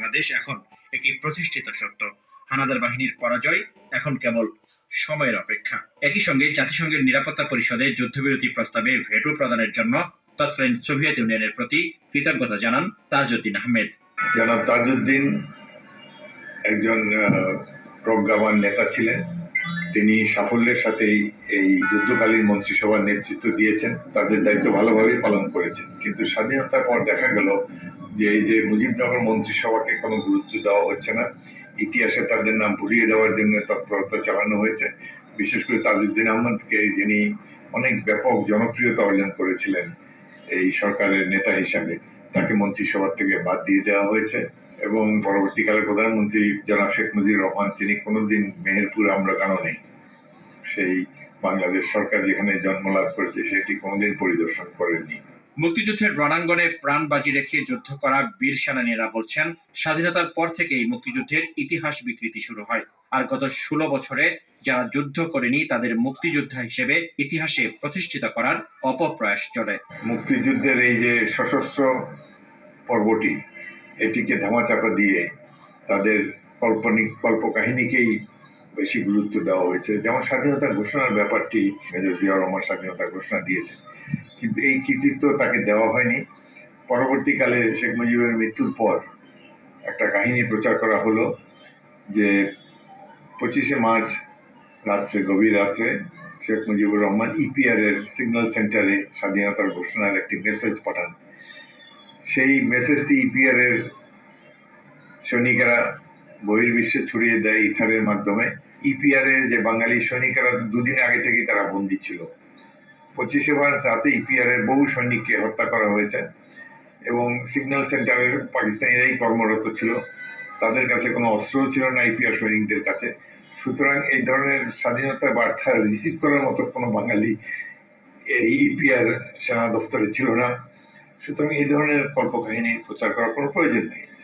বাংলাদেশ এখন একটি প্রতিষ্ঠিত সত্য। হানাদার বাহিনীর পরাজয় এখন কেবল সময়ের অপেক্ষা। একই সঙ্গে জাতিসংঘের নিরাপত্তা পরিষদে যুদ্ধবিরতি প্রস্তাবে ভেটো প্রদানের জন্য তৎকালীন সোভিয়েত ইউনিয়নের প্রতি কৃতজ্ঞতা জানান তাজউদ্দিন আহমেদ। জনাব তাজউদ্দিন একজন প্রজ্ঞাবান নেতা ছিলেন। তিনি সাফল্যের সাথেই এই যুদ্ধকালীন মন্ত্রিসভার নেতৃত্ব দিয়েছেন, তাদের দায়িত্ব ভালোভাবেই পালন করেছেন। কিন্তু স্বাধীনতার পর দেখা গেল যে এই যে মুজিবনগর মন্ত্রিসভাকে কোনো গুরুত্ব দেওয়া হচ্ছে না, ইতিহাসে তাদের নাম ভুলিয়ে দেওয়ার জন্য তৎপরতা চালানো হয়েছে। বিশেষ করে তাজউদ্দিন আহমদকে, যিনি অনেক ব্যাপক জনপ্রিয়তা অর্জন করেছিলেন এই সরকারের নেতা হিসাবে, তাকে মন্ত্রিসভা থেকে বাদ দিয়ে দেওয়া হয়েছে। এবং পরবর্তীকালে প্রধানমন্ত্রী জনাব শেখ মুজিবুর রহমান, তিনি কোনোদিন মেহেরপুর আমলাকানো নেই, সেই বাংলাদেশ সরকার যেখানে জন্মলাভ করেছে সেটি কোনোদিন পরিদর্শন করেননি। মুক্তিযুদ্ধের রণাঙ্গনে প্রাণ বাজি রেখে যুদ্ধ করা বীর সেনানীরা বলছেন, স্বাধীনতার পর থেকেই মুক্তিযুদ্ধের ইতিহাস বিকৃতি শুরু হয়। আর গত 16 বছরে যারা যুদ্ধ করেনি তাদের মুক্তিযোদ্ধা হিসেবে ইতিহাসে প্রতিষ্ঠিত করার অপপ্রয়াস চলে। মুক্তিযুদ্ধের এই যে সশস্ত্র পর্বটি, এটিকে ধামাচাপা দিয়ে তাদের কল্পকাহিনীকেই বেশি গুরুত্ব দেওয়া হয়েছে। যেমন স্বাধীনতার ঘোষণার ব্যাপারটি, মেজর জিয়াউর রহমান স্বাধীনতার ঘোষণা দিয়েছে, কিন্তু এই কৃতিত্ব তাকে দেওয়া হয়নি। পরবর্তীকালে শেখ মুজিবের মৃত্যুর পর একটা কাহিনী প্রচার করা হলো যে 25শে মার্চ রাত্রে, গভীর রাত্রে, শেখ মুজিবুর রহমান ইপিআর এর সিগন্যাল সেন্টারে স্বাধীনতার ঘোষণার একটি মেসেজ পাঠান। সেই মেসেজটি ইপিআর এর সৈনিকেরা বহির্বিশ্বে ছড়িয়ে দেয় ইথারের মাধ্যমে। ইপিআর এর যে বাঙালি সৈনিকেরা দুদিন আগে থেকেই তারা বন্দী ছিল। 25শে মার্চ রাতে ইপিআর এর বহু সৈনিককে হত্যা করা হয়েছে এবং সিগন্যাল সেন্টারের পাকিস্তানিরাই কর্মরত ছিল, তাদের কাছে কোনো অস্ত্রও ছিল না ইপিআর সৈনিকদের কাছে। সুতরাং এই ধরনের স্বাধীনতার বার্তা রিসিভ করার মতো কোনো বাঙালি এই ইপিআর সেনা দপ্তরে ছিল না। সুতরাং এই ধরনের কল্পকাহিনী প্রচার করার কোনো প্রয়োজন নেই।